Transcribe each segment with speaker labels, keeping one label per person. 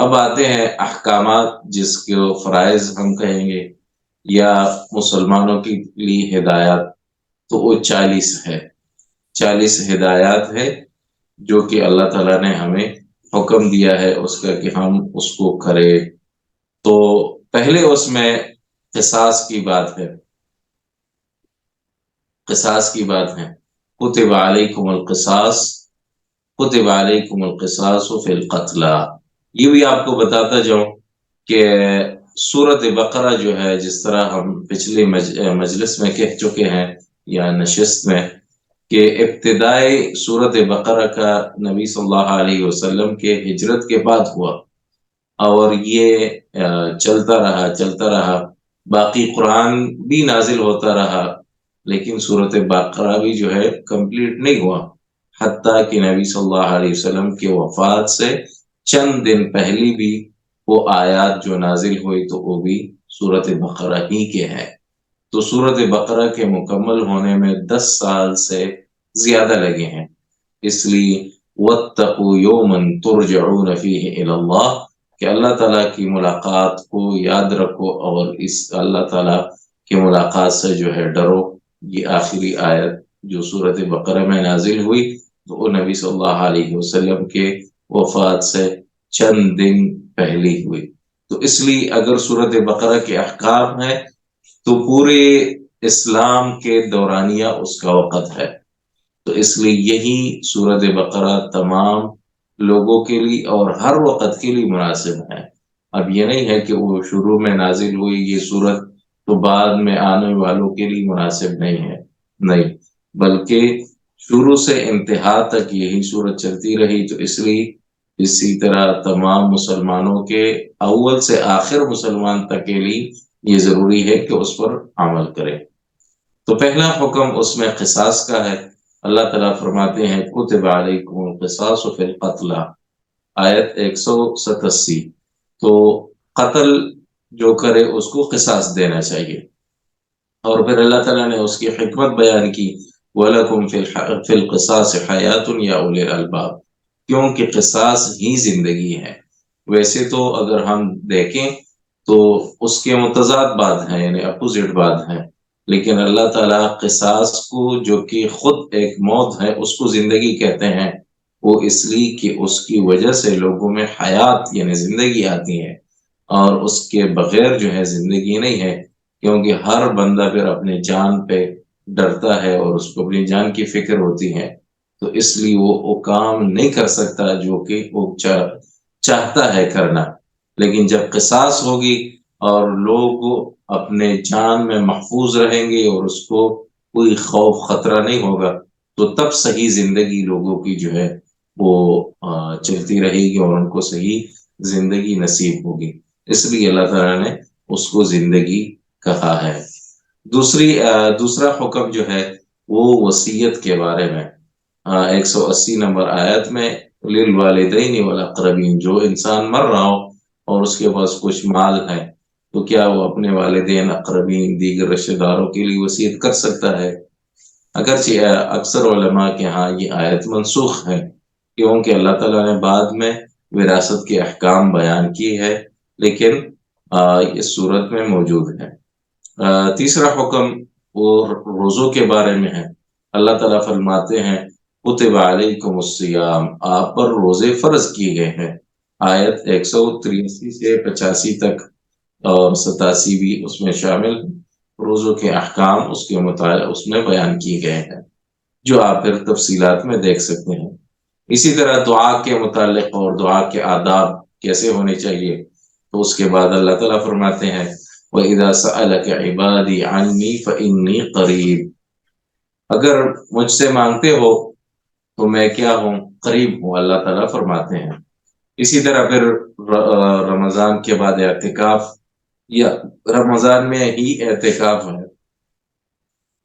Speaker 1: اب آتے ہیں احکامات، جس کے فرائض ہم کہیں گے یا مسلمانوں کے لیے ہدایات، تو وہ 40 ہے، 40 ہدایات ہے جو کہ اللہ تعالیٰ نے ہمیں حکم دیا ہے اس کا کہ ہم اس کو کریں۔ تو پہلے اس میں قصاص کی بات ہے، قصاص کی بات ہے، کتب علیکم القصاص، کتب علیکم القصاص فی القتلى۔ یہ بھی آپ کو بتاتا جاؤں کہ سورت بقرہ جو ہے، جس طرح ہم پچھلے مجلس میں کہہ چکے ہیں یا نشست میں، کہ ابتدائی سورت بقرہ کا نبی صلی اللہ علیہ وسلم کے ہجرت کے بعد ہوا، اور یہ چلتا رہا، باقی قرآن بھی نازل ہوتا رہا، لیکن سورت بقرہ بھی جو ہے کمپلیٹ نہیں ہوا، حتیٰ کہ نبی صلی اللہ علیہ وسلم کے وفات سے چند دن پہلی بھی وہ آیات جو نازل ہوئی تو وہ بھی سورت بقرہ ہی کے ہیں۔ تو سورت بقرہ کے مکمل ہونے میں 10 سال سے زیادہ لگے ہیں، اس لیے وَاتَّقُوا يَوْمًا تُرْجَعُونَ فِيهِ إِلَى اللَّهِ، کہ اللہ تعالیٰ کی ملاقات کو یاد رکھو اور اس اللہ تعالیٰ کی ملاقات سے جو ہے ڈرو۔ یہ آخری آیت جو سورت بقرہ میں نازل ہوئی تو وہ نبی صلی اللہ علیہ وسلم کے وفات سے چند دن پہلی ہوئی۔ تو اس لیے اگر سورت بقرہ کے احکام ہے تو پورے اسلام کے دورانیہ اس کا وقت ہے، تو اس لیے یہی سورت بقرہ تمام لوگوں کے لیے اور ہر وقت کے لیے مناسب ہے۔ اب یہ نہیں ہے کہ وہ شروع میں نازل ہوئی یہ سورت تو بعد میں آنے والوں کے لیے مناسب نہیں ہے، نہیں، بلکہ شروع سے انتہا تک یہی سورت چلتی رہی، تو اس لیے اسی طرح تمام مسلمانوں کے اول سے آخر مسلمان تک کے لیے یہ ضروری ہے کہ اس پر عمل کرے۔ تو پہلا حکم اس میں قصاص کا ہے۔ اللہ تعالیٰ فرماتے ہیں کتب علیکم القصاص فی القتلى، آیت 187۔ تو قتل جو کرے اس کو قصاص دینا چاہیے، اور پھر اللہ تعالیٰ نے اس کی حکمت بیان کی، وَلَكُمْ فِي الْقِصَاصِ حَيَاةٌ يَا أُولِي الْأَلْبَابِ، کیونکہ قصاص ہی زندگی ہے۔ ویسے تو اگر ہم دیکھیں تو اس کے متضاد بات ہے، یعنی اپوزٹ بات ہے، لیکن اللہ تعالیٰ قصاص کو جو کہ خود ایک موت ہے اس کو زندگی کہتے ہیں، وہ اس لیے کہ اس کی وجہ سے لوگوں میں حیات یعنی زندگی آتی ہے، اور اس کے بغیر جو ہے زندگی نہیں ہے، کیونکہ ہر بندہ پھر اپنے جان پہ ڈرتا ہے اور اس کو اپنی جان کی فکر ہوتی ہے، تو اس لیے وہ کام نہیں کر سکتا جو کہ وہ چاہتا ہے کرنا۔ لیکن جب قصاص ہوگی اور لوگ اپنے جان میں محفوظ رہیں گے اور اس کو کوئی خوف خطرہ نہیں ہوگا، تو تب صحیح زندگی لوگوں کی جو ہے وہ چلتی رہے گی اور ان کو صحیح زندگی نصیب ہوگی، اس لیے اللہ تعالیٰ نے اس کو زندگی کہا ہے۔ دوسرا حکم جو ہے وہ وصیت کے بارے میں، 180 نمبر آیت میں، للوالدین والاقربین، جو انسان مر رہا ہو اور اس کے پاس کچھ مال ہے تو کیا وہ اپنے والدین، اقربین، دیگر رشتہ داروں کے لیے وصیت کر سکتا ہے؟ اگرچہ اکثر علماء کے ہاں یہ آیت منسوخ ہے، کیونکہ اللہ تعالیٰ نے بعد میں وراثت کے احکام بیان کی ہے، لیکن اس صورت میں موجود ہے۔ تیسرا حکم وہ روزوں کے بارے میں ہے۔ اللہ تعالیٰ فرماتے ہیں کتب علیکم الصیام، آپ پر روزے فرض کیے گئے ہیں، آیت 183 سے 85 تک، اور 87 بھی اس میں شامل، روزوں کے احکام اس کے مطابق اس میں بیان کیے گئے ہیں، جو آپ پھر تفصیلات میں دیکھ سکتے ہیں۔ اسی طرح دعا کے متعلق اور دعا کے آداب کیسے ہونے چاہیے، تو اس کے بعد اللہ تعالیٰ فرماتے ہیں وَإِذَا سَأَلَكَ عِبَادِي عَنِّي فَإِنِّي قَرِيبٌ، اگر مجھ سے مانگتے ہو تو میں کیا ہوں، قریب ہوں، اللہ تعالیٰ فرماتے ہیں۔ اسی طرح پھر رمضان کے بعد اعتکاف، یا رمضان میں ہی اعتکاف ہے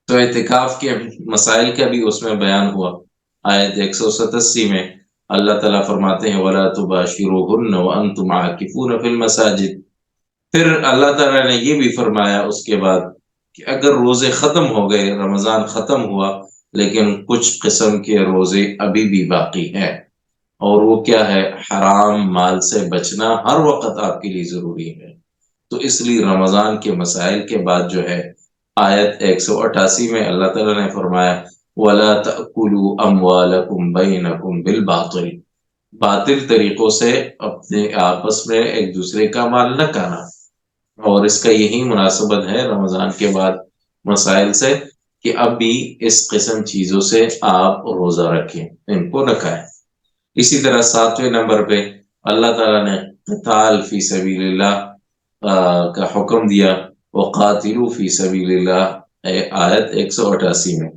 Speaker 1: تو اعتکاف کے مسائل کا بھی اس میں بیان ہوا، آیت 187 میں اللہ تعالیٰ فرماتے ہیں وَلَا تُبَاشِرُوهُنَّ وَأَنْتُمْ عَاكِفُونَ فِي الْمَسَاجِدِ۔ پھر اللہ تعالیٰ نے یہ بھی فرمایا اس کے بعد کہ اگر روزے ختم ہو گئے، رمضان ختم ہوا، لیکن کچھ قسم کے روزے ابھی بھی باقی ہیں، اور وہ کیا ہے؟ حرام مال سے بچنا ہر وقت آپ کے لیے ضروری ہے۔ تو اس لیے رمضان کے مسائل کے بعد جو ہے آیت 188 میں اللہ تعالیٰ نے فرمایا وَلَا تَأْكُلُوا أَمْوَالَكُمْ بَيْنَكُمْ بِالْبَاطِلِ، باطل طریقوں سے اپنے آپس میں ایک دوسرے کا مال نہ کھانا۔ اور اس کا یہی مناسبت ہے رمضان کے بعد مسائل سے کہ اب بھی اس قسم چیزوں سے آپ روزہ رکھیں، ان کو نہ کھائیں۔ اسی طرح 7ویں نمبر پہ اللہ تعالیٰ نے قتال فی سبیل اللہ کا حکم دیا، وقاتلوا فی سبیل اللہ، آیت 188 میں۔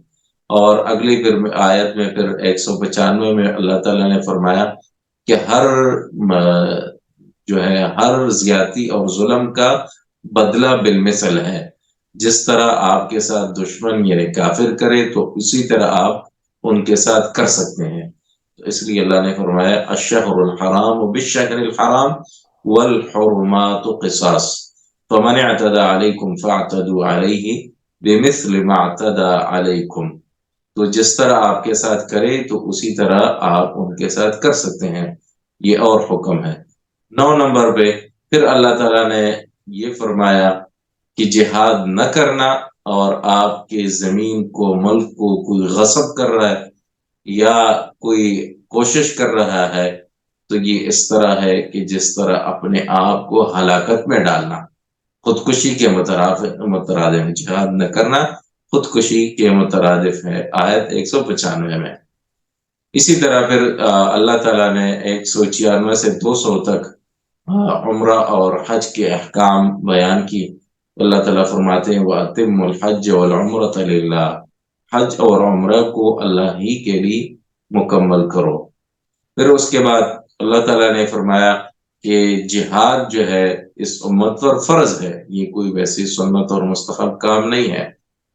Speaker 1: اور اگلی پھر آیت میں پھر 195 میں اللہ تعالیٰ نے فرمایا کہ جو ہے ہر زیادتی اور ظلم کا بدلہ بالمثل ہے، جس طرح آپ کے ساتھ دشمن یعنی کافر کرے تو اسی طرح آپ ان کے ساتھ کر سکتے ہیں۔ تو اس لیے اللہ نے فرمایا الشہر الحرام بالشہر الحرام والحرمات قصاص فمن اعتدى علیکم فاعتدوا علیہ بمثل ما اعتدى علیکم، تو جس طرح آپ کے ساتھ کرے تو اسی طرح آپ ان کے ساتھ کر سکتے ہیں، یہ اور حکم ہے۔ 9 نمبر پہ پھر اللہ تعالیٰ نے یہ فرمایا کہ جہاد نہ کرنا، اور آپ کے زمین کو ملک کو کوئی غصب کر رہا ہے یا کوئی کوشش کر رہا ہے تو یہ اس طرح ہے کہ جس طرح اپنے آپ کو ہلاکت میں ڈالنا، خودکشی کے مترادف ہے۔ جہاد نہ کرنا خودکشی کے مترادف ہے، آیت 195 میں۔ اسی طرح پھر اللہ تعالیٰ نے 196 سے 200 تک عمرہ اور حج کے احکام بیان کی۔ اللہ تعالیٰ فرماتے ہیں وَأَتِمُّوا الْحَجَّ وَالْعُمْرَةَ لِلَّهِ، حج اور عمرہ کو اللہ ہی کے لیے مکمل کرو۔ پھر اس کے بعد اللہ تعالیٰ نے فرمایا کہ جہاد جو ہے اس امت پر فرض ہے، یہ کوئی ویسی سنت اور مستحب کام نہیں ہے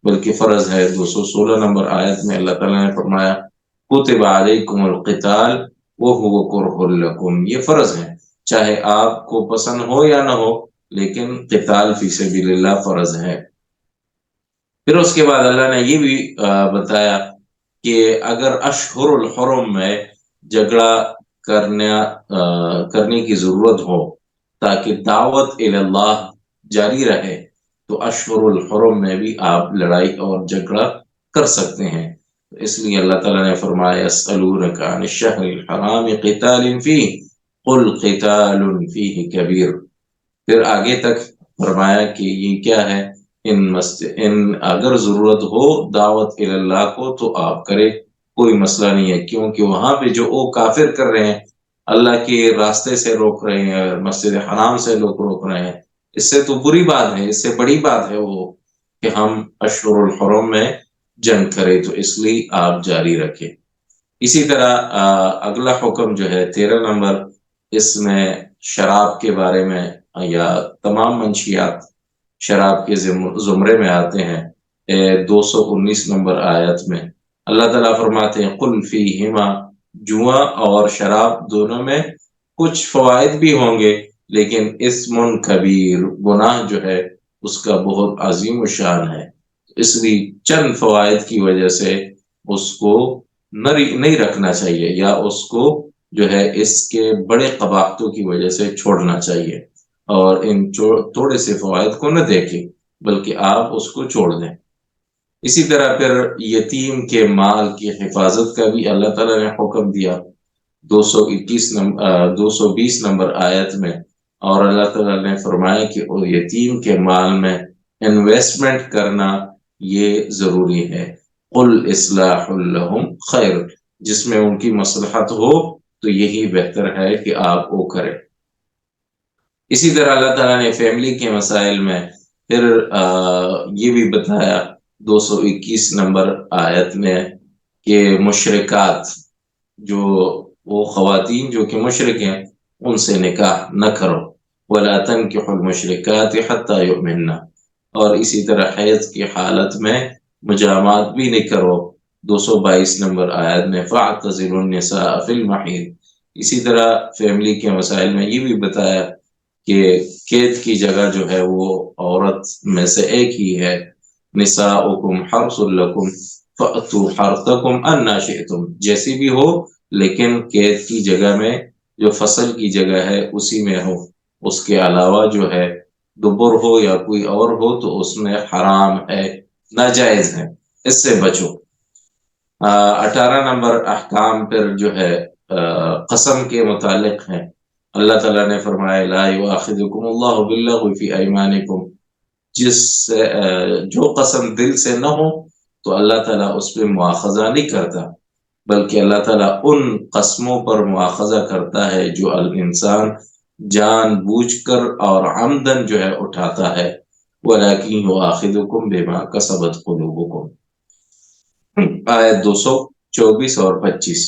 Speaker 1: بلکہ فرض ہے۔ 216 نمبر آیت میں اللہ تعالیٰ نے فرمایا کتب علیکم القتال وہو کرہ لکم، یہ فرض ہے، چاہے آپ کو پسند ہو یا نہ ہو، لیکن قتال فی سبیل اللہ فرض ہے۔ پھر اس کے بعد اللہ نے یہ بھی بتایا کہ اگر اشہر الحرم میں جھگڑا کرنے کی ضرورت ہو تاکہ دعوت اللہ جاری رہے تو اشہر الحرم میں بھی آپ لڑائی اور جھگڑا کر سکتے ہیں۔ اس لیے اللہ تعالیٰ نے فرمایا یسألونک عن الشہر الحرام قتال فیہ قل قتال فیہ کبیر۔ پھر آگے تک فرمایا کہ یہ کیا ہے، ان اگر ضرورت ہو دعوت اللہ کو تو آپ کرے، کوئی مسئلہ نہیں ہے، کیونکہ وہاں پہ جو وہ کافر کر رہے ہیں اللہ کے راستے سے روک رہے ہیں، مسجد حرام سے لوگ روک رہے ہیں، اس سے تو بری بات ہے، اس سے بڑی بات ہے وہ کہ ہم اشہر الحرم میں جنگ کرے، تو اس لیے آپ جاری رکھیں۔ اسی طرح اگلا حکم جو ہے 13 نمبر، اس میں شراب کے بارے میں یا تمام منشیات شراب کے زمرے میں آتے ہیں۔ 219 نمبر آیت میں اللہ تعالیٰ فرماتے ہیں قل فیہما، جوا اور شراب دونوں میں کچھ فوائد بھی ہوں گے لیکن اسم کبیر، گناہ جو ہے اس کا بہت عظیم و شان ہے، اس لیے چند فوائد کی وجہ سے اس کو نہیں رکھنا چاہیے، یا اس کو جو ہے اس کے بڑے قباحتوں کی وجہ سے چھوڑنا چاہیے، اور ان تھوڑے سے فوائد کو نہ دیکھیں بلکہ آپ اس کو چھوڑ دیں۔ اسی طرح پھر یتیم کے مال کی حفاظت کا بھی اللہ تعالیٰ نے حکم دیا 220 نمبر آیت میں، اور اللہ تعالیٰ نے فرمایا کہ یتیم کے مال میں انویسٹمنٹ کرنا یہ ضروری ہے۔ قل اصلاح لہم خیر، جس میں ان کی مصلحت ہو تو یہی بہتر ہے کہ آپ وہ کریں۔ اسی طرح اللہ تعالیٰ نے فیملی کے مسائل میں پھر یہ بھی بتایا 221 نمبر آیت میں کہ مشرکات، جو وہ خواتین جو کہ مشرک ہیں ان سے نکاح نہ کرو، وَلَا تَنْكِحُوا الْمُشْرِكَاتِ حَتَّى يُؤْمِنَّ، اور اسی طرح حیض کی حالت میں مجامات بھی نہیں کرو 222 نمبر آیت میں فَاعْتَزِلُوا النِّسَاءَ فِي الْمَحِيضِ۔ اسی طرح فیملی کے مسائل میں یہ بھی بتایا کہ قید کی جگہ جو ہے وہ عورت میں سے ایک ہی ہے، نساؤکم حرث لکم فأتوا حرثکم انا شئتم، جیسی بھی ہو لیکن قید کی جگہ میں جو فصل کی جگہ ہے اسی میں ہو، اس کے علاوہ جو ہے دوبر ہو یا کوئی اور ہو تو اس میں حرام ہے، ناجائز ہے، اس سے بچو۔ 18 نمبر احکام پھر جو ہے قسم کے متعلق ہیں۔ اللہ تعالیٰ نے فرمایا لا یؤاخذکم اللہ باللغو فی ایمانکم، جس سے جو قسم دل سے نہ ہو تو اللہ تعالیٰ اس پہ مواخذہ نہیں کرتا، بلکہ اللہ تعالیٰ ان قسموں پر مواخذہ کرتا ہے جو انسان جان بوجھ کر اور عمدن جو ہے اٹھاتا ہے، وَلَكِنْ يُؤَاخِذُكُمْ بِمَا كَسَبَتْ قُلُوبُكُمْ، آیت 224 اور 25۔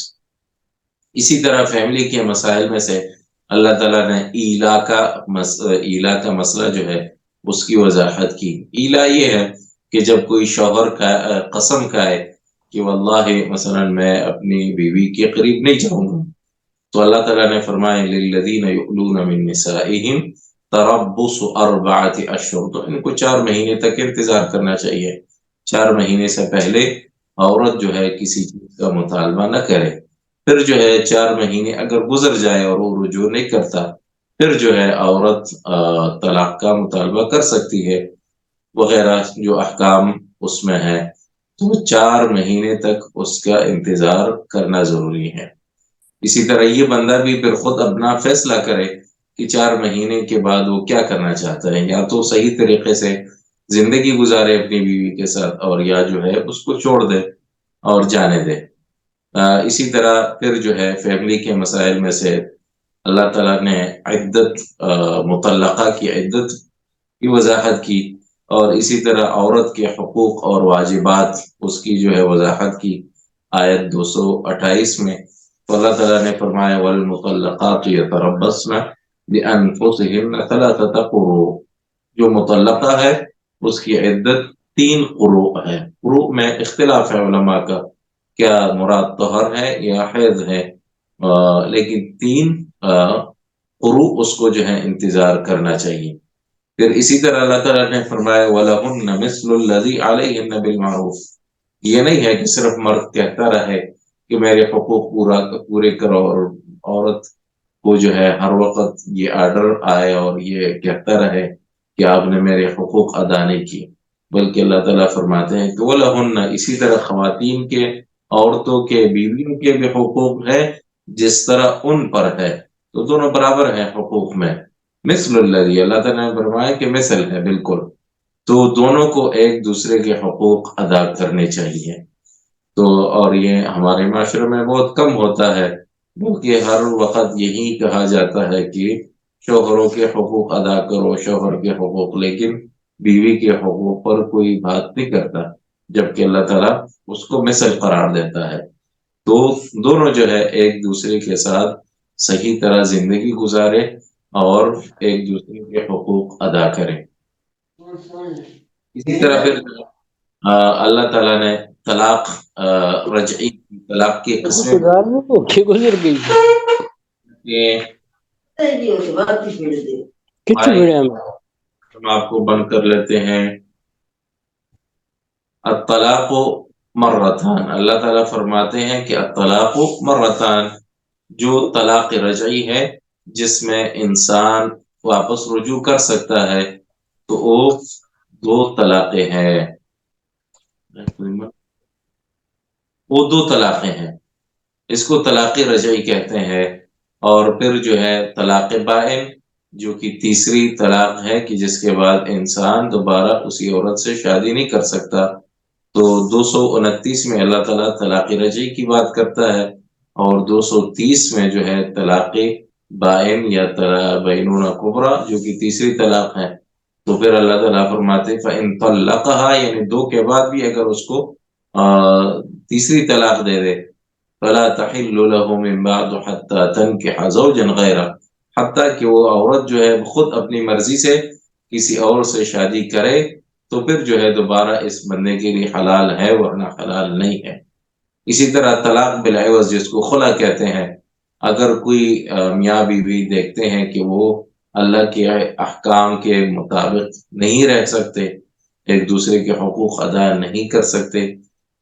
Speaker 1: اسی طرح فیملی کے مسائل میں سے اللہ تعالیٰ نے ایلا کا مسئلہ جو ہے اس کی وضاحت کی۔ ایلا یہ ہے کہ جب کوئی شوہر کا قسم کھائے کہ واللہ مثلا میں اپنی بیوی کے قریب نہیں جاؤں گا، تو اللہ تعالیٰ نے فرمایا للذین یؤلون من نسائہم تربص 4 اشہر، تو ان کو 4 مہینے تک انتظار کرنا چاہیے۔ 4 مہینے سے پہلے عورت جو ہے کسی چیز کا مطالبہ نہ کرے۔ پھر جو ہے 4 مہینے اگر گزر جائے اور وہ رجوع نہیں کرتا، پھر جو ہے عورت طلاق کا مطالبہ کر سکتی ہے وغیرہ جو احکام اس میں ہے، تو 4 مہینے تک اس کا انتظار کرنا ضروری ہے۔ اسی طرح یہ بندہ بھی پھر خود اپنا فیصلہ کرے کہ 4 مہینے کے بعد وہ کیا کرنا چاہتا ہے، یا تو صحیح طریقے سے زندگی گزارے اپنی بیوی کے ساتھ، اور یا جو ہے اس کو چھوڑ دے اور جانے دے۔ اسی طرح پھر جو ہے فیملی کے مسائل میں سے اللہ تعالیٰ نے عدت، مطلقہ کی عدت کی وضاحت کی، اور اسی طرح عورت کے حقوق اور واجبات اس کی جو ہے وضاحت کی آیت 228 میں۔ تو اللہ تعالیٰ نے فرمایا والمطلقات یتربصن بانفسہن 3 قروء، جو مطلقہ ہے اس کی عدت 3 قروء ہے۔ قروء میں اختلاف ہے علماء کا، کیا مراد طہر ہے یا حیض ہے، لیکن 3 قروء اس کو جو ہے انتظار کرنا چاہیے۔ پھر اسی طرح اللہ تعالیٰ نے فرمایا وَلَهُنَّ مِثْلُ الَّذِي عَلَيْهِنَّ بِالْمَعْرُوفِ، یہ نہیں ہے کہ صرف مرد کہتا رہے کہ میرے حقوق پورے کرو، اور عورت کو جو ہے ہر وقت یہ آرڈر آئے اور یہ کہتا رہے کہ آپ نے میرے حقوق ادا نہیں کیے، بلکہ اللہ تعالیٰ فرماتے ہیں کہ وَلَهُنَّ، اسی طرح خواتین کے، عورتوں کے، بیویوں کے بھی حقوق ہے جس طرح ان پر ہے، تو دونوں برابر ہیں حقوق میں۔ مثل الذی، اللہ تعالیٰ نے فرمایا کہ مثل ہے بالکل، تو دونوں کو ایک دوسرے کے حقوق ادا کرنے چاہیے۔ تو اور یہ ہمارے معاشرے میں بہت کم ہوتا ہے، بلکہ ہر وقت یہی کہا جاتا ہے کہ شوہروں کے حقوق ادا کرو، شوہر کے حقوق، لیکن بیوی کے حقوق پر کوئی بات نہیں کرتا، جبکہ اللہ تعالیٰ اس کو مثل قرار دیتا ہے۔ تو دونوں جو ہے ایک دوسرے کے ساتھ صحیح طرح زندگی گزارے اور ایک دوسرے کے حقوق ادا کریں۔ اسی طرح پھر اللہ تعالیٰ نے طلاق رجعی، طلاق کی قسمیں
Speaker 2: گزر گئی
Speaker 1: ہم آپ کو بند کر لیتے ہیں۔ الطلاق مرتان، اللہ تعالیٰ فرماتے ہیں کہ الطلاق مرتان، جو طلاق رجعی ہے جس میں انسان واپس رجوع کر سکتا ہے، تو وہ 2 طلاقیں ہیں، وہ 2 طلاقیں ہیں، اس کو طلاق رجعی کہتے ہیں۔ اور پھر جو ہے طلاق بائن، جو کہ تیسری طلاق ہے کہ جس کے بعد انسان دوبارہ اسی عورت سے شادی نہیں کر سکتا۔ تو 229 میں اللہ تعالیٰ طلاق رجعی کی بات کرتا ہے، اور 230 میں جو ہے طلاق بائن یا بینونہ کبریٰ جو کہ تیسری طلاق ہے۔ تو پھر اللہ تعالیٰ فرماتے فَإِن طَلَّقَهَا، یعنی 2 کے بعد بھی اگر اس کو تیسری طلاق دے دے، فَلَا تَحِلُّ لَهُ مِن بَعْدُ حَتَّى تَنكِحَ زَوْجًا غَيْرَهُ، حتیٰ کہ وہ عورت جو ہے خود اپنی مرضی سے کسی اور سے شادی کرے، تو پھر جو ہے دوبارہ اس بندے کے لیے حلال ہے، ورنہ حلال نہیں ہے۔ اسی طرح طلاق بالعوض، جس کو خلا کہتے ہیں، اگر کوئی میاں بیوی دیکھتے ہیں کہ وہ اللہ کے احکام کے مطابق نہیں رہ سکتے، ایک دوسرے کے حقوق ادا نہیں کر سکتے،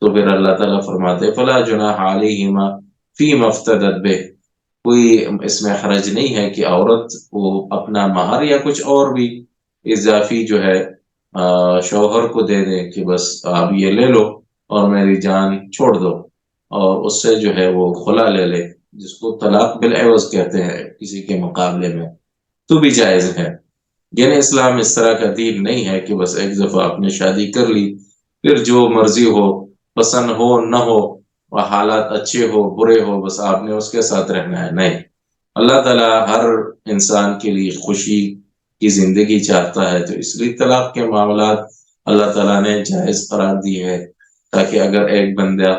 Speaker 1: تو پھر اللہ تعالیٰ فرماتے فلا جناح علیہما فی مفتدت بے، کوئی اس میں حرج نہیں ہے کہ عورت کو اپنا مہر یا کچھ اور بھی اضافی جو ہے شوہر کو دے دے کہ بس آپ یہ لے لو اور میری جان چھوڑ دو، اور اس سے جو ہے وہ خلا لے لے، جس کو طلاق بالعوض کہتے ہیں کسی کے مقابلے میں، تو بھی جائز ہے۔ یعنی اسلام اس طرح کا دین نہیں ہے کہ بس ایک دفعہ آپ نے شادی کر لی پھر جو مرضی ہو، پسند ہو نہ ہو، اور حالات اچھے ہو برے ہو، بس آپ نے اس کے ساتھ رہنا ہے، نہیں۔ اللہ تعالیٰ ہر انسان کے لیے خوشی کی زندگی چاہتا ہے، تو اس لیے طلاق کے معاملات اللہ تعالیٰ نے جائز قرار دی ہے، تاکہ اگر ایک بندہ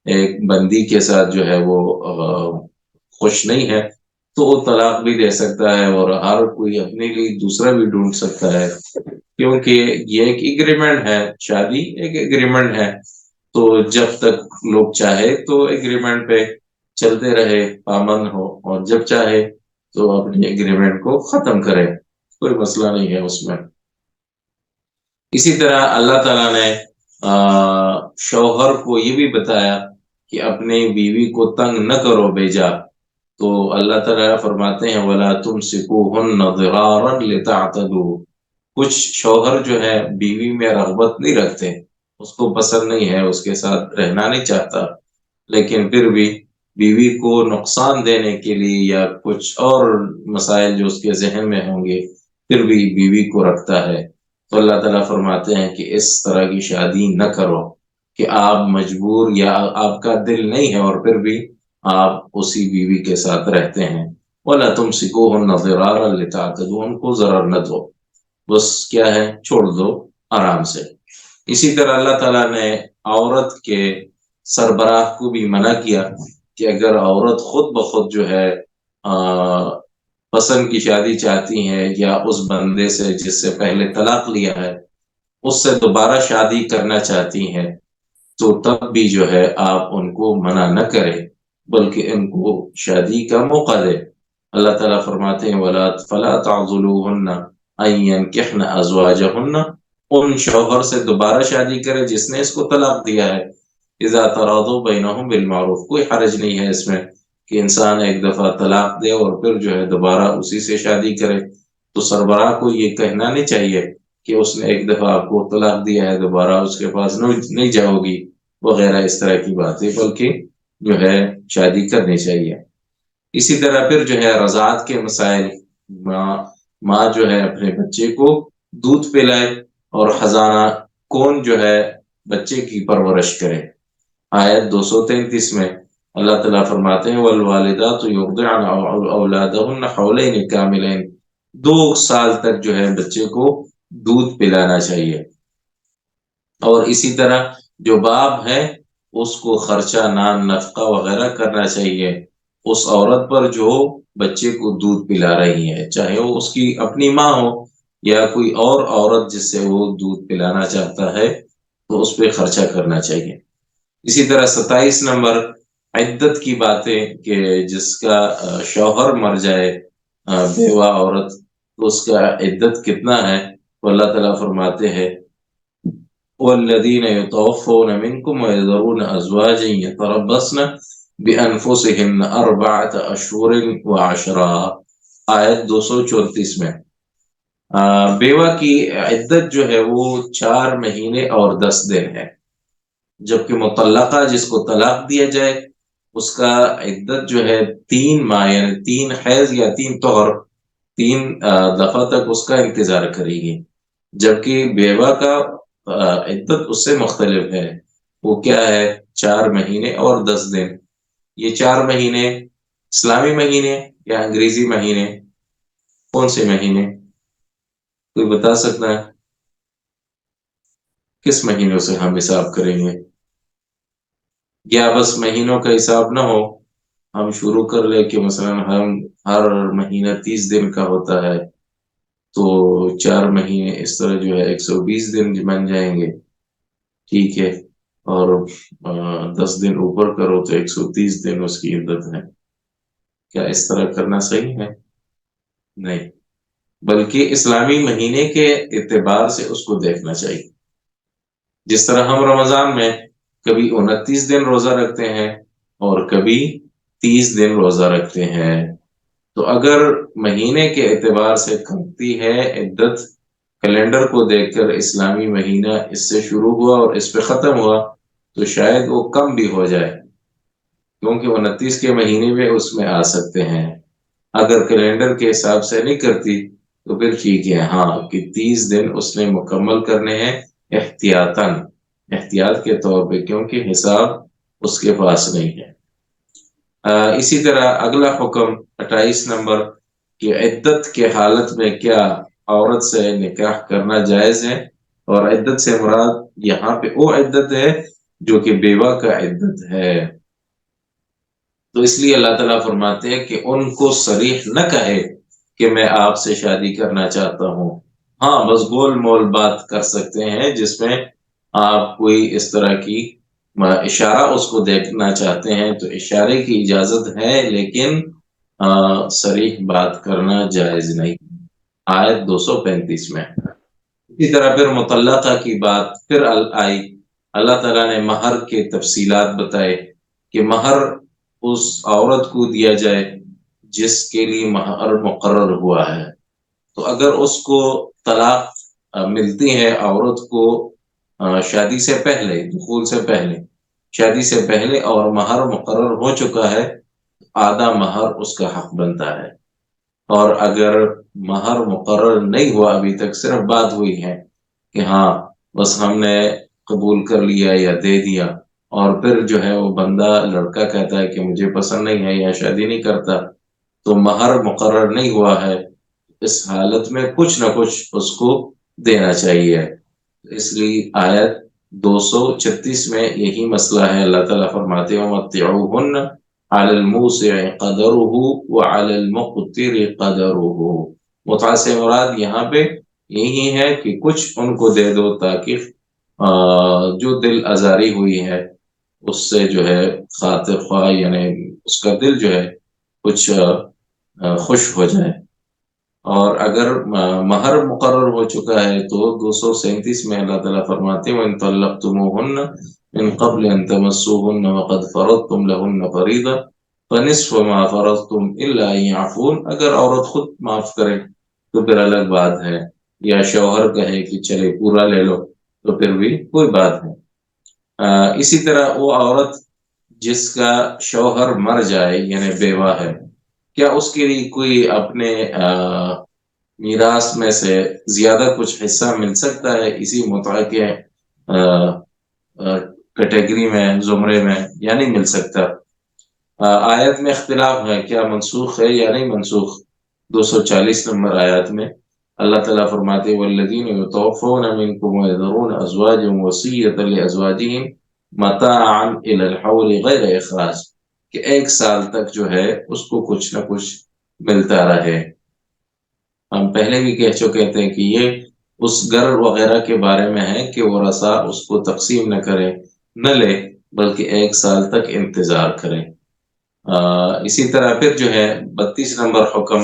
Speaker 1: ایک بندی کے ساتھ جو ہے وہ خوش نہیں ہے تو وہ طلاق بھی دے سکتا ہے، اور ہر کوئی اپنے لیے دوسرا بھی ڈھونڈ سکتا ہے، کیونکہ یہ ایک ایگریمنٹ ہے، شادی ایک ایگریمنٹ ہے۔ تو جب تک لوگ چاہے تو ایگریمنٹ پہ چلتے رہے، پابند ہو، اور جب چاہے تو اپنی ایگریمنٹ کو ختم کرے، کوئی مسئلہ نہیں ہے اس میں۔ اسی طرح اللہ تعالیٰ نے شوہر کو یہ بھی بتایا کہ اپنے بیوی کو تنگ نہ کرو بیجا، تو اللہ تعالیٰ فرماتے ہیں وَلَا تُمْسِكُوهُنَّ ضِرَارًا لِتَعْتَدُوا، کچھ شوہر جو ہے بیوی میں رغبت نہیں رکھتے، اس کو پسند نہیں ہے، اس کے ساتھ رہنا نہیں چاہتا، لیکن پھر بھی بیوی کو نقصان دینے کے لیے یا کچھ اور مسائل جو اس کے ذہن میں ہوں گے، پھر بھی بیوی کو رکھتا ہے، تو اللہ تعالیٰ فرماتے ہیں کہ اس طرح کی شادی نہ کرو کہ آپ مجبور یا آپ کا دل نہیں ہے اور پھر بھی آپ اسی بیوی کے ساتھ رہتے ہیں۔ وَلَا تُمْسِكُوهُنَّ ضِرَارًا لِتَعْتَدُوا، ان کو ضرر نہ دو، بس کیا ہے چھوڑ دو آرام سے۔ اسی طرح اللہ تعالیٰ نے عورت کے سربراہ کو بھی منع کیا کہ اگر عورت خود بخود جو ہے پسند کی شادی چاہتی ہیں یا اس بندے سے جس سے پہلے طلاق لیا ہے اس سے دوبارہ شادی کرنا چاہتی ہیں، تو تب بھی جو ہے آپ ان کو منع نہ کریں، بلکہ ان کو شادی کا موقع دے۔ اللہ تعالیٰ فرماتے ہیں وَلَا فَلَا تَعْضُلُوهُنَّ أَن يَنكِحْنَ أَزْوَاجَهُنَّ، ان شوہر سے دوبارہ شادی کرے جس نے اس کو طلاق دیا ہے، اذا تراضوا بینہم بالمعروف، کوئی حرج نہیں ہے اس میں کہ انسان ایک دفعہ طلاق دے اور پھر جو ہے دوبارہ اسی سے شادی کرے، تو سربراہ کو یہ کہنا نہیں چاہیے کہ اس نے ایک دفعہ آپ کو طلاق دیا ہے دوبارہ اس کے پاس نہیں جاؤ گی وغیرہ اس طرح کی باتیں، بلکہ جو ہے شادی کرنی چاہیے۔ اسی طرح پھر جو ہے رضاعت کے مسائل، ماں جو ہے اپنے بچے کو دودھ پلائے، اور خزانہ کون جو ہے بچے کی پرورش کرے۔ آیت 233 میں اللہ تعالیٰ فرماتے ہیں والوالدات یرضعن اولادہن حولین کاملین، 2 سال تک جو ہے بچے کو دودھ پلانا چاہیے، اور اسی طرح جو باپ ہے اس کو خرچہ نان نفقہ وغیرہ کرنا چاہیے اس عورت پر جو بچے کو دودھ پلا رہی ہے، چاہے وہ اس کی اپنی ماں ہو یا کوئی اور عورت جس سے وہ دودھ پلانا چاہتا ہے، تو اس پہ خرچہ کرنا چاہیے۔ اسی طرح 27 نمبر عدت کی باتیں کہ جس کا شوہر مر جائے، بیوہ عورت، تو اس کا عدت کتنا ہے، تو اللہ تعالیٰ فرماتے ہیں والذین یتوفون منکم ویذرون ازواجا یتربصن بانفسہن 4 اشہر و10، آیت 234 میں بیوہ کی عدت جو ہے وہ 4 مہینے اور 10 دن ہے، جبکہ مطلقہ جس کو طلاق دیا جائے اس کا عدت جو ہے 3 ماہ یعنی 3 حیض یا 3 طہر، 3 دفعہ تک اس کا انتظار کرے گی، جبکہ بیوہ کا عدت اس سے مختلف ہے، وہ کیا ہے 4 مہینے اور 10 دن۔ یہ 4 مہینے اسلامی مہینے یا انگریزی مہینے، کون سے مہینے کوئی بتا سکتا ہے؟ کس مہینوں سے ہم حساب کریں گے؟ یا بس مہینوں کا حساب نہ ہو، ہم شروع کر لے کہ مثلا ہم ہر مہینہ 30 دن کا ہوتا ہے، تو 4 مہینے اس طرح جو ہے 120 دن بن جائیں گے، ٹھیک ہے، اور 10 دن اوپر کرو تو 130 دن اس کی عدت ہے۔ کیا اس طرح کرنا صحیح ہے؟ نہیں، بلکہ اسلامی مہینے کے اعتبار سے اس کو دیکھنا چاہیے۔ جس طرح ہم رمضان میں کبھی 29 دن روزہ رکھتے ہیں اور کبھی 30 دن روزہ رکھتے ہیں۔ تو اگر مہینے کے اعتبار سے کمتی ہے عدت، کیلنڈر کو دیکھ کر اسلامی مہینہ اس سے شروع ہوا اور اس پہ ختم ہوا، تو شاید وہ کم بھی ہو جائے، کیونکہ 29 کے مہینے میں اس میں آ سکتے ہیں۔ اگر کیلنڈر کے حساب سے نہیں کرتی تو پھر ٹھیک ہے، ہاں کہ 30 دن اس نے مکمل کرنے ہیں احتیاطاً، احتیاط کے طور پہ، کیونکہ حساب اس کے پاس نہیں ہے۔ اسی طرح اگلا حکم 28 نمبر، کہ عدت کے حالت میں کیا عورت سے نکاح کرنا جائز ہے، اور عدت سے مراد یہاں پہ وہ عدت ہے جو کہ بیوہ کا عدت ہے۔ تو اس لیے اللہ تعالیٰ فرماتے ہیں کہ ان کو صریح نہ کہے کہ میں آپ سے شادی کرنا چاہتا ہوں، ہاں بس گول مول بات کر سکتے ہیں جس میں آپ کوئی اس طرح کی اشارہ اس کو دیکھنا چاہتے ہیں تو اشارے کی اجازت ہے، لیکن صریح بات کرنا جائز نہیں۔ آیت 235 میں اسی طرح پھر مطلقہ کی بات پھر آئی۔ اللہ تعالیٰ نے مہر کے تفصیلات بتائے کہ مہر اس عورت کو دیا جائے جس کے لیے مہر مقرر ہوا ہے۔ تو اگر اس کو طلاق ملتی ہے عورت کو شادی سے پہلے، دخول سے پہلے، شادی سے پہلے، اور مہر مقرر ہو چکا ہے، آدھا مہر اس کا حق بنتا ہے۔ اور اگر مہر مقرر نہیں ہوا، ابھی تک صرف بات ہوئی ہے کہ ہاں بس ہم نے قبول کر لیا یا دے دیا، اور پھر جو ہے وہ بندہ لڑکا کہتا ہے کہ مجھے پسند نہیں ہے یا شادی نہیں کرتا، تو مہر مقرر نہیں ہوا ہے، اس حالت میں کچھ نہ کچھ اس کو دینا چاہیے۔ اس لیے آیت 236 میں یہی مسئلہ ہے۔ اللہ تعالیٰ فرماتے ہیں وَمَتِّعُوهُنَّ عَلَى الْمُوسِعِ قَدَرُهُ وَعَلَى الْمُقْتِرِ قَدَرُهُ۔ متع سے مراد یہاں پہ یہی ہے کہ کچھ ان کو دے دو تاکہ جو دل آزاری ہوئی ہے اس سے جو ہے خاطر خواہ، یعنی اس کا دل جو ہے کچھ خوش ہو جائے۔ اور اگر مہر مقرر ہو چکا ہے تو 237 میں اللہ تعالیٰ فرماتے ہیں وَإِن طَلَّقْتُمُوهُنَّ مِن قَبْلِ أَن تَمَسُّوهُنَّ وَقَدْ فَرَضْتُمْ لَهُنَّ فَرِيضَةً فَنِصْفُ مَا فَرَضْتُمْ إِلَّا أَن يَعْفُونَ۔ اگر عورت خود معاف کرے تو پھر الگ بات ہے، یا شوہر کہے کہ چلے پورا لے لو تو پھر بھی کوئی بات ہے۔ اسی طرح وہ عورت جس کا شوہر مر جائے یعنی بیوہ ہے، کیا اس کے لیے کوئی اپنے میراث میں سے زیادہ کچھ حصہ مل سکتا ہے اسی متع کے کیٹیگری میں، زمرے میں، یا نہیں مل سکتا؟ آیت میں اختلاف ہے، کیا منسوخ ہے یا نہیں منسوخ۔ 240 نمبر آیات میں اللہ تعالیٰ فرماتے والذین یتوفون منکم ویذرون ازواجا وصیۃ لازواجہم متاعا الی الحول غیر اخراج، کہ 1 سال تک جو ہے اس کو کچھ نہ کچھ ملتا رہے۔ ہم پہلے بھی کہہ چکے تھے کہ یہ اس گھر وغیرہ کے بارے میں ہے کہ ورثہ اس کو تقسیم نہ کرے، نہ لے، بلکہ 1 سال تک انتظار کرے۔ اسی طرح پھر جو ہے 32 نمبر حکم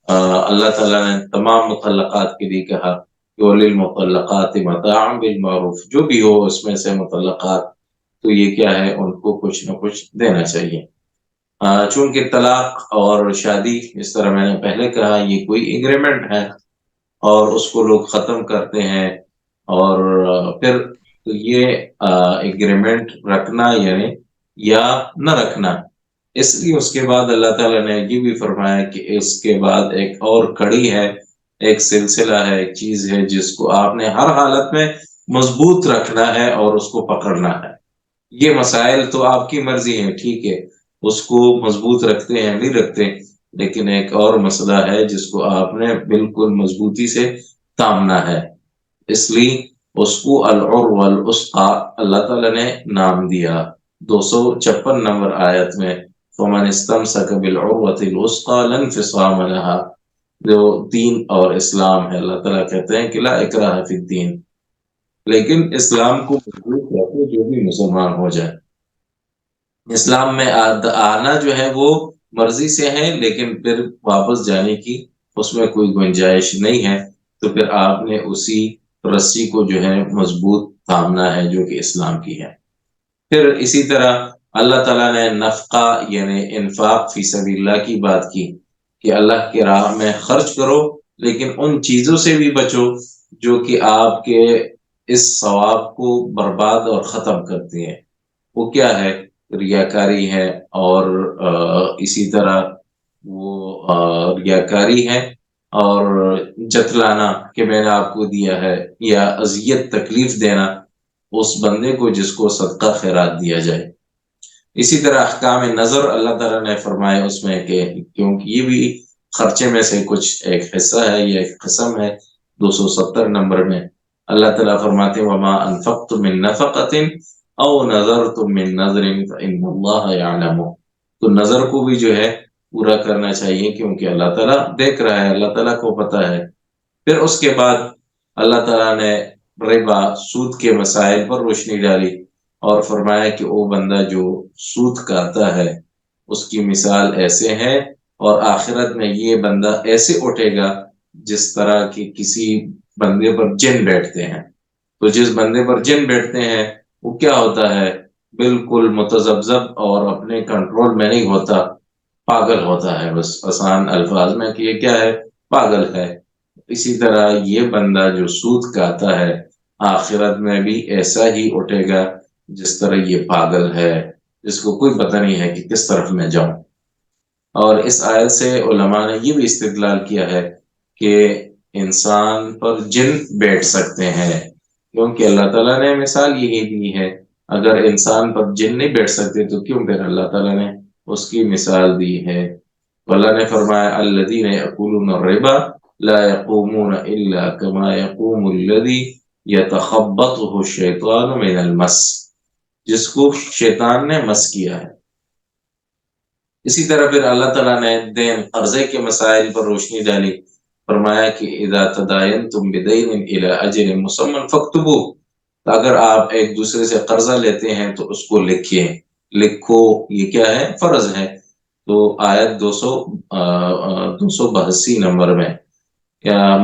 Speaker 1: اللہ تعالیٰ نے تمام مطلقات کے لیے کہا کہ وَلِلْمُطَلَّقَاتِ مَتَاعٌ بِالْمَعْرُوفِ، جو بھی ہو اس میں سے مطلقات، تو یہ کیا ہے، ان کو کچھ نہ کچھ دینا چاہیے۔ چونکہ طلاق اور شادی، اس طرح میں نے پہلے کہا، یہ کوئی ایگریمنٹ ہے اور اس کو لوگ ختم کرتے ہیں، اور پھر یہ ایگریمنٹ رکھنا یعنی یا نہ رکھنا، اس لیے اس کے بعد اللہ تعالیٰ نے یہ بھی فرمایا کہ اس کے بعد ایک اور کڑی ہے، ایک سلسلہ ہے، ایک چیز ہے جس کو آپ نے ہر حالت میں مضبوط رکھنا ہے اور اس کو پکڑنا ہے۔ یہ مسائل تو آپ کی مرضی ہے، ٹھیک ہے، اس کو مضبوط رکھتے ہیں نہیں رکھتے، لیکن ایک اور مسئلہ ہے جس کو آپ نے بالکل مضبوطی سے تامنا ہے، اس لیے اس کو العروہ الوثقی اللہ تعالیٰ نے نام دیا۔ 256 نمبر آیت میں فَمَنِ اسْتَمْسَكَ بِالْعُرْوَةِ الْوُثْقَىٰ لَا انفِصَامَ لَهَا، جو دین اور اسلام ہے، اللہ تعالیٰ کہتے ہیں کہ لا اکراہ فی الدین، لیکن اسلام کو مضبوط رکھو، جو بھی مسلمان ہو جائے۔ اسلام میں آنا جو ہے وہ مرضی سے ہے، لیکن پھر واپس جانے کی اس میں کوئی گنجائش نہیں ہے، تو پھر آپ نے اسی رسی کو جو ہے مضبوط تھامنا ہے جو کہ اسلام کی ہے۔ پھر اسی طرح اللہ تعالیٰ نے نفقہ یعنی انفاق فی سبیل اللہ کی بات کی کہ اللہ کی راہ میں خرچ کرو، لیکن ان چیزوں سے بھی بچو جو کہ آپ کے اس ثواب کو برباد اور ختم کرتی ہیں۔ وہ کیا ہے؟ ریاکاری ہے، اور اسی طرح وہ ریاکاری ہے اور جتلانا کہ میں نے آپ کو دیا ہے، یا اذیت تکلیف دینا اس بندے کو جس کو صدقہ خیرات دیا جائے۔ اسی طرح احکام نظر اللہ تعالیٰ نے فرمائے اس میں کہ کیونکہ یہ بھی خرچے میں سے کچھ ایک حصہ ہے یا ایک قسم ہے۔ 270 نمبر میں اللہ تعالیٰ فرماتے ہیں وما انفقتم من نفقۃ او نذرتم من نذر فإن اللہ یعلم۔ تو نظر کو بھی جو ہے پورا کرنا چاہیے، کیونکہ اللہ تعالیٰ دیکھ رہا ہے، اللہ تعالیٰ کو پتہ ہے۔ پھر اس کے بعد اللہ تعالیٰ نے ربا، سود کے مسائل پر روشنی ڈالی اور فرمایا کہ وہ بندہ جو سود کھاتا ہے اس کی مثال ایسے ہے، اور آخرت میں یہ بندہ ایسے اٹھے گا جس طرح کہ کسی بندے پر جن بیٹھتے ہیں۔ تو جس بندے پر جن بیٹھتے ہیں وہ کیا ہوتا ہے؟ بالکل متذبذب اور اپنے کنٹرول میں نہیں ہوتا، پاگل ہوتا ہے، بس آسان الفاظ میں کہ یہ کیا ہے؟ پاگل ہے۔ اسی طرح یہ بندہ جو سود کھاتا ہے آخرت میں بھی ایسا ہی اٹھے گا جس طرح یہ پاگل ہے، جس کو کوئی پتہ نہیں ہے کہ کس طرف میں جاؤں۔ اور اس آیت سے علماء نے یہ بھی استدلال کیا ہے کہ انسان پر جن بیٹھ سکتے ہیں، کیونکہ اللہ تعالیٰ نے مثال یہی دی ہے۔ اگر انسان پر جن نہیں بیٹھ سکتے تو کیوں پھر اللہ تعالیٰ نے اس کی مثال دی ہے؟ اللہ نے فرمایا الذین یأکلون الربا لا يقومون الا كما يقوم الذی یتخبطہ الشیطان من المس، جس کو شیطان نے مس کیا ہے۔ اسی طرح پھر اللہ تعالیٰ نے دین، قرضے کے مسائل پر روشنی ڈالی، فرمایا کہ اذا تداینتم بدین الی اجل مسمى فاکتبوہ، اگر آپ ایک دوسرے سے قرضہ لیتے ہیں تو اس کو لکھیں، لکھو، یہ کیا ہے؟ فرض ہے۔ تو آیت 282 نمبر میں،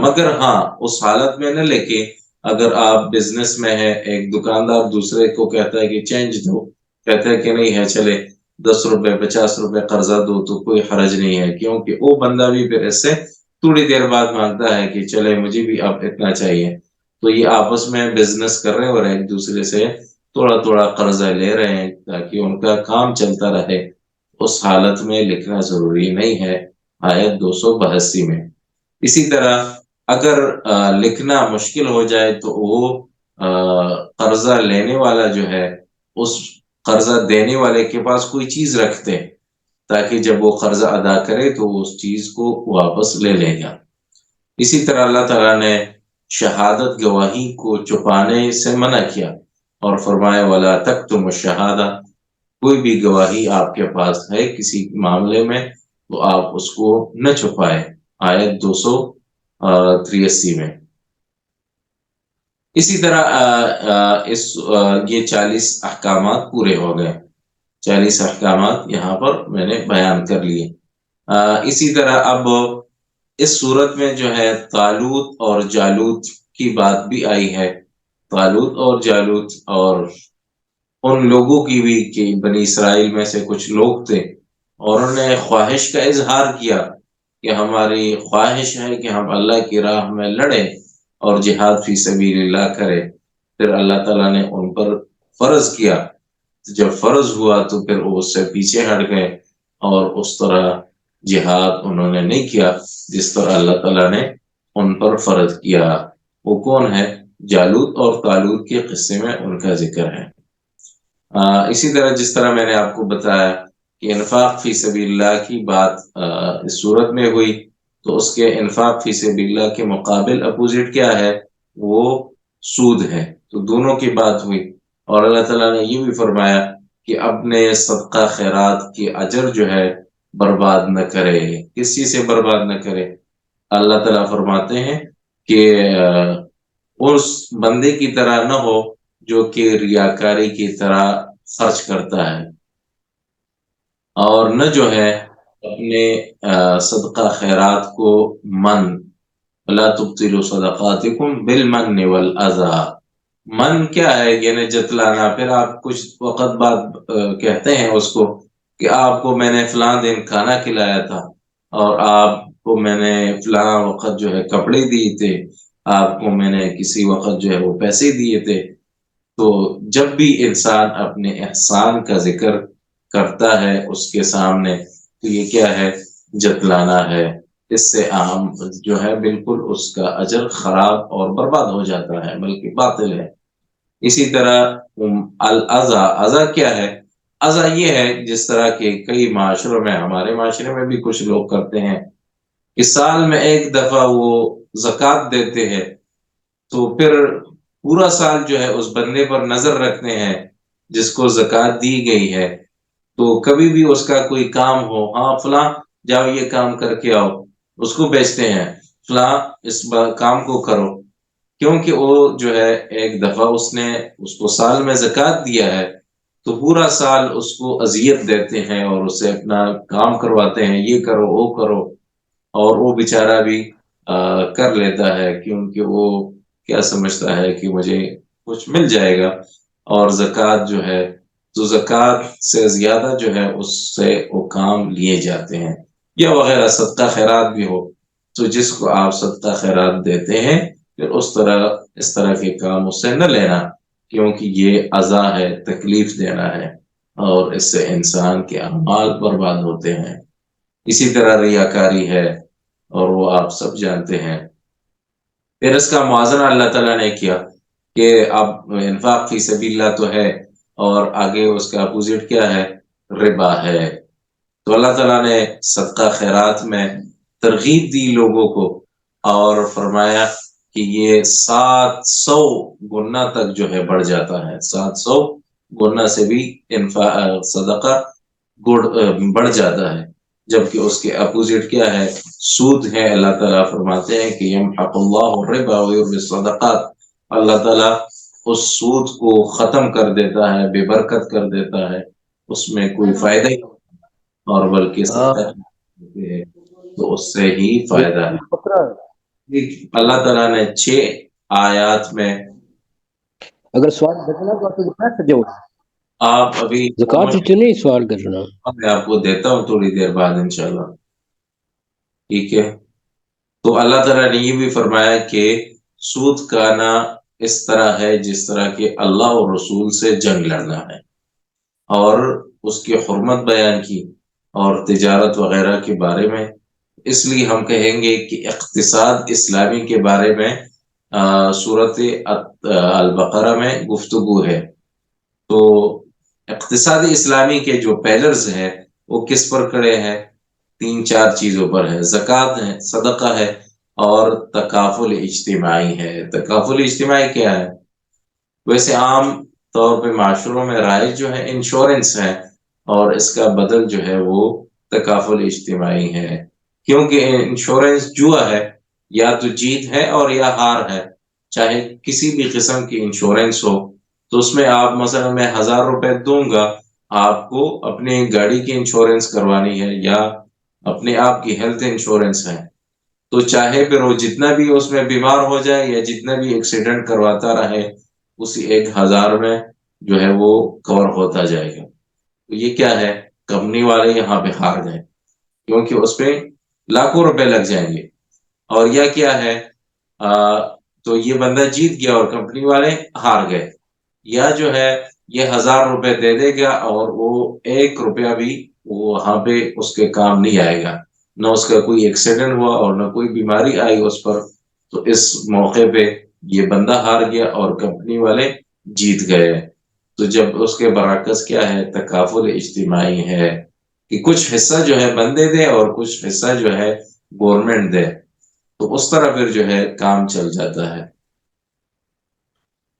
Speaker 1: مگر ہاں اس حالت میں نہ لکھیں اگر آپ بزنس میں ہیں، ایک دکاندار دوسرے کو کہتا ہے کہ چینج دو، کہتا ہے کہ نہیں ہے چلے 10 روپے 50 روپے قرضہ دو تو کوئی حرج نہیں ہے، کیونکہ وہ بندہ بھی پھر اس سے تھوڑی دیر بعد مانگتا ہے کہ چلے مجھے بھی اب اتنا چاہیے۔ تو یہ آپس میں بزنس کر رہے ہیں اور ایک دوسرے سے تھوڑا تھوڑا قرضہ لے رہے ہیں تاکہ ان کا کام چلتا رہے۔ اس حالت میں لکھنا ضروری نہیں ہے، آیت 282 میں۔ اسی طرح اگر لکھنا مشکل ہو جائے تو وہ قرضہ لینے والا جو ہے اس قرضہ دینے والے کے پاس کوئی چیز رکھتے تاکہ جب وہ قرضہ ادا کرے تو وہ اس چیز کو واپس لے لے گا۔ اسی طرح اللہ تعالیٰ نے شہادت گواہی کو چھپانے سے منع کیا اور فرمایا وَلَا تَكْتُمُوا الشَّهَادَةَ، کوئی بھی گواہی آپ کے پاس ہے کسی معاملے میں تو آپ اس کو نہ چھپائے، آیت 283 میں۔ اسی طرح یہ 40 احکامات پورے ہو گئے، 40 احکامات یہاں پر میں نے بیان کر لیے۔ اسی طرح اب اس صورت میں جو ہے طالوت اور جالوت کی بات بھی آئی ہے، طالوت اور جالوت، اور ان لوگوں کی بھی کہ بنی اسرائیل میں سے کچھ لوگ تھے اور انہوں نے خواہش کا اظہار کیا کہ ہماری خواہش ہے کہ ہم اللہ کی راہ میں لڑیں اور جہاد فی سبیل اللہ کرے۔ پھر اللہ تعالیٰ نے ان پر فرض کیا، جب فرض ہوا تو پھر وہ اس سے پیچھے ہٹ گئے اور اس طرح جہاد انہوں نے نہیں کیا جس طرح اللہ تعالیٰ نے ان پر فرض کیا۔ وہ کون ہے؟ جالوت اور طالوت کے قصے میں ان کا ذکر ہے۔ اسی طرح جس طرح میں نے آپ کو بتایا کہ انفاق فی سبیل اللہ کی بات اس صورت میں ہوئی تو اس کے انفاق فی سبیل اللہ کے مقابل اپوزٹ کیا ہے؟ وہ سود ہے، تو دونوں کی بات ہوئی۔ اور اللہ تعالیٰ نے یہ بھی فرمایا کہ اپنے صدقہ خیرات کے اجر جو ہے برباد نہ کرے، کسی سے برباد نہ کرے۔ اللہ تعالیٰ فرماتے ہیں کہ اس بندے کی طرح نہ ہو جو کہ ریاکاری کی طرح خرچ کرتا ہے، اور نہ جو ہے اپنے صدقہ خیرات کو من، لا تبطلوا صدقاتکم بالمن والاذی، من کیا ہے یعنی جتلانا، پھر آپ کچھ وقت بعد کہتے ہیں اس کو کہ آپ کو میں نے فلاں دن کھانا کھلایا تھا، اور آپ کو میں نے فلاں وقت جو ہے کپڑے دیے تھے، آپ کو میں نے کسی وقت جو ہے وہ پیسے دیے تھے۔ تو جب بھی انسان اپنے احسان کا ذکر کرتا ہے اس کے سامنے، تو یہ کیا ہے؟ جتلانا ہے۔ اس سے عام جو ہے بالکل اس کا اجر خراب اور برباد ہو جاتا ہے، بلکہ باطل ہے۔ اسی طرح الازا، ازا کیا ہے؟ ازا یہ ہے جس طرح کے کئی معاشروں میں، ہمارے معاشرے میں بھی کچھ لوگ کرتے ہیں کہ سال میں ایک دفعہ وہ زکوٰۃ دیتے ہیں، تو پھر پورا سال جو ہے اس بندے پر نظر رکھتے ہیں جس کو زکوٰۃ دی گئی ہے، تو کبھی بھی اس کا کوئی کام ہو، ہاں فلاں جاؤ یہ کام کر کے آؤ، اس کو بیچتے ہیں، فلاں اس کام کو کرو، کیونکہ وہ جو ہے ایک دفعہ اس نے اس کو سال میں زکوٰۃ دیا ہے، تو پورا سال اس کو اذیت دیتے ہیں اور اس سے اپنا کام کرواتے ہیں، یہ کرو وہ کرو، اور وہ بیچارہ بھی کر لیتا ہے، کیونکہ وہ کیا سمجھتا ہے کہ مجھے کچھ مل جائے گا، اور زکوٰۃ جو ہے تو زکوٰۃ سے زیادہ جو ہے اس سے وہ کام لیے جاتے ہیں، یا وغیرہ صدقہ خیرات بھی ہو، تو جس کو آپ صدقہ خیرات دیتے ہیں پھر اس طرح کے کام اس سے نہ لینا، کیونکہ یہ اذا ہے، تکلیف دینا ہے، اور اس سے انسان کے اعمال برباد ہوتے ہیں۔ اسی طرح ریاکاری ہے، اور وہ آپ سب جانتے ہیں۔ پھر اس کا موازنہ اللہ تعالیٰ نے کیا کہ اب انفاق فی سبیل اللہ تو ہے، اور آگے اس کا اپوزٹ کیا ہے؟ ربا ہے۔ تو اللہ تعالیٰ نے صدقہ خیرات میں ترغیب دی لوگوں کو، اور فرمایا کہ یہ 700 گنا تک جو ہے بڑھ جاتا ہے، 700 گنا سے بھی صدقہ بڑھ جاتا ہے، جبکہ اس کے اپوزٹ کیا ہے؟ سود ہے۔ اللہ تعالیٰ فرماتے ہیں کہ یمحق اللہ الربا ویربی الصدقات، اللہ تعالیٰ اس سود کو ختم کر دیتا ہے، بے برکت کر دیتا ہے، اس میں کوئی فائدہ ہی نہیں، اور بلکہ صدقہ ہے تو اس سے ہی فائدہ ہے۔ اللہ تعالیٰ نے 6 آیات میں،
Speaker 2: اگر سوال کرنا تو آپ کو کتنا سجے ہوگا؟
Speaker 1: آپ ابھی
Speaker 2: زکوٰۃ تو نہیں سوال کرنا،
Speaker 1: میں آپ کو دیتا ہوں تھوڑی دیر بعد انشاءاللہ، ٹھیک ہے؟ تو اللہ تعالیٰ نے یہ بھی فرمایا کہ سود کھانا اس طرح ہے جس طرح کہ اللہ اور رسول سے جنگ لڑنا ہے، اور اس کی حرمت بیان کی، اور تجارت وغیرہ کے بارے میں۔ اس لیے ہم کہیں گے کہ اقتصاد اسلامی کے بارے میں سورۃ البقرہ میں گفتگو ہے۔ تو اقتصاد اسلامی کے جو پیلرز ہیں وہ کس پر کھڑے ہیں؟ 3 4 چیزوں پر ہے۔ زکوٰۃ ہے، صدقہ ہے، اور تکافل اجتماعی ہے۔ تکافل اجتماعی کیا ہے؟ ویسے عام طور پہ معاشروں میں رائج جو ہے انشورنس ہے، اور اس کا بدل جو ہے وہ تکافل اجتماعی ہے، کیونکہ انشورنس جوا ہے، یا تو جیت ہے اور یا ہار ہے، چاہے کسی بھی قسم کی انشورنس ہو۔ تو اس میں آپ مثلا میں 1000 روپے دوں گا، آپ کو اپنی گاڑی کی انشورنس کروانی ہے، یا اپنے آپ کی ہیلتھ انشورنس ہے، تو چاہے پھر وہ جتنا بھی اس میں بیمار ہو جائے یا جتنا بھی ایکسیڈنٹ کرواتا رہے، اسی 1000 میں جو ہے وہ کور ہوتا جائے گا۔ تو یہ کیا ہے؟ کمپنی والے یہاں پہ ہار گئے، کیونکہ اس پہ لاکھوں روپے لگ جائیں گے۔ اور یا کیا ہے؟ تو یہ بندہ جیت گیا اور کمپنی والے ہار گئے، یا جو ہے یہ 1000 روپے دے دے گا اور وہ 1 روپیہ بھی وہاں پہ اس کے کام نہیں آئے گا، نہ اس کا کوئی ایکسیڈنٹ ہوا اور نہ کوئی بیماری آئی اس پر، تو اس موقع پہ یہ بندہ ہار گیا اور کمپنی والے جیت گئے۔ تو جب اس کے برعکس کیا ہے؟ تکافل اجتماعی ہے، کہ کچھ حصہ جو ہے بندے دے اور کچھ حصہ جو ہے گورنمنٹ دے، تو اس طرح پھر جو ہے کام چل جاتا ہے۔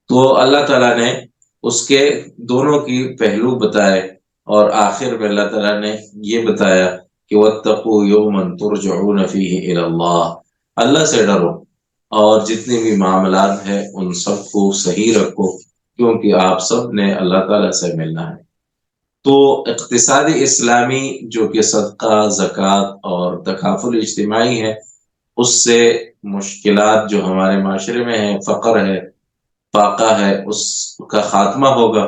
Speaker 1: تو اللہ تعالیٰ نے اس کے دونوں کی پہلو بتائے، اور آخر میں اللہ تعالیٰ نے یہ بتایا کہ وَاتَّقُوا يَوْمًا تُرْجَعُونَ فِيهِ إِلَى اللَّهِ، اللہ سے ڈرو، اور جتنے بھی معاملات ہیں ان سب کو صحیح رکھو، کیونکہ آپ سب نے اللہ تعالیٰ سے ملنا ہے۔ تو اقتصادی اسلامی جو کہ صدقہ، زکوٰۃ اور تکافل اجتماعی ہے، اس سے مشکلات جو ہمارے معاشرے میں ہیں، فقر ہے، فاقہ ہے اس کا خاتمہ ہوگا۔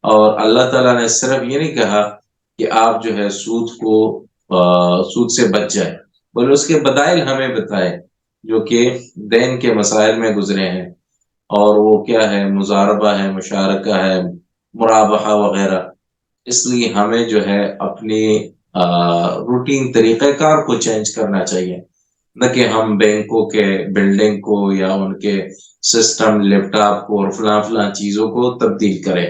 Speaker 1: اور اللہ تعالیٰ نے صرف یہ نہیں کہا کہ آپ جو ہے سود سے بچ جائے، بولے اس کے بدائل ہمیں بتائے جو کہ دین کے مسائل میں گزرے ہیں، اور وہ کیا ہے، مضاربہ ہے، مشارکہ ہے، مرابحہ وغیرہ۔ اس لیے ہمیں جو ہے اپنی روٹین طریقہ کار کو چینج کرنا چاہیے، نہ کہ ہم بینکوں کے بلڈنگ کو یا ان کے سسٹم لیپ ٹاپ کو اور فلاں فلاں چیزوں کو تبدیل کریں،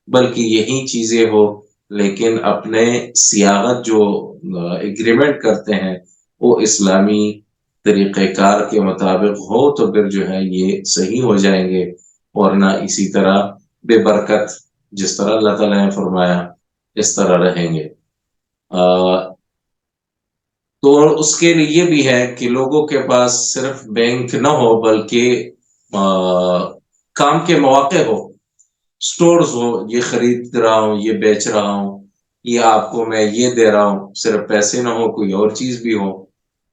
Speaker 1: بلکہ یہی چیزیں ہو، لیکن اپنے سیاغت جو ایگریمنٹ کرتے ہیں وہ اسلامی طریقہ کار کے مطابق ہو تو پھر جو ہے یہ صحیح ہو جائیں گے، ورنہ اسی طرح بے برکت جس طرح اللہ تعالیٰ نے فرمایا اس طرح رہیں گے۔ تو اس کے لیے یہ بھی ہے کہ لوگوں کے پاس صرف بینک نہ ہو بلکہ کام کے مواقع ہو، سٹورز ہو، یہ خرید رہا ہوں، یہ بیچ رہا ہوں، یہ آپ کو میں یہ دے رہا ہوں، صرف پیسے نہ ہو، کوئی اور چیز بھی ہو،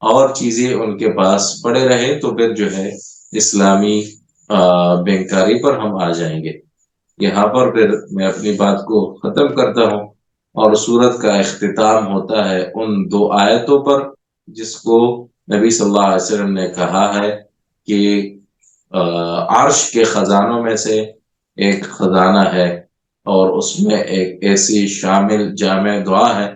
Speaker 1: اور چیزیں ان کے پاس پڑے رہے، تو پھر جو ہے اسلامی بینکاری پر ہم آ جائیں گے۔ یہاں پر پھر میں اپنی بات کو ختم کرتا ہوں، اور سورت کا اختتام ہوتا ہے ان 2 آیتوں پر جس کو نبی صلی اللہ علیہ وسلم نے کہا ہے کہ عرش کے خزانوں میں سے ایک خزانہ ہے، اور اس میں ایک ایسی شامل جامع دعا ہے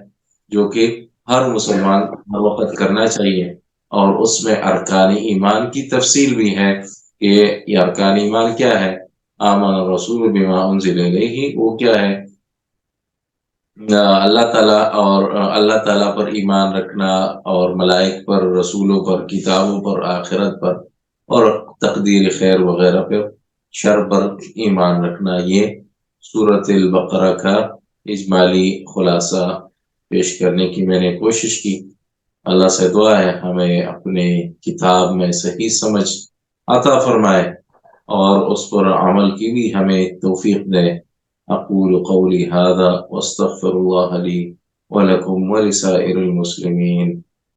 Speaker 1: جو کہ ہر مسلمان ہر وقت کرنا چاہیے، اور اس میں ارکان ایمان کی تفصیل بھی ہے کہ یہ ارکان ایمان کیا ہے۔ آمن الرسول بما انزل الیہ، وہ کیا ہے، اللہ تعالیٰ اور اللہ تعالیٰ پر ایمان رکھنا، اور ملائک پر، رسولوں پر، کتابوں پر، آخرت پر، اور تقدیر خیر وغیرہ پر، شر پر ایمان رکھنا۔ یہ سورۃ البقرہ کا اجمالی خلاصہ پیش کرنے کی میں نے کوشش کی۔ اللہ سے دعا ہے ہمیں اپنے کتاب میں صحیح سمجھ عطا فرمائے، اور اس پر عمل کی بھی ہمیں توفیق دے۔ اقول قولی هذا واستغفر الله لي ولكم ولسائر المسلمين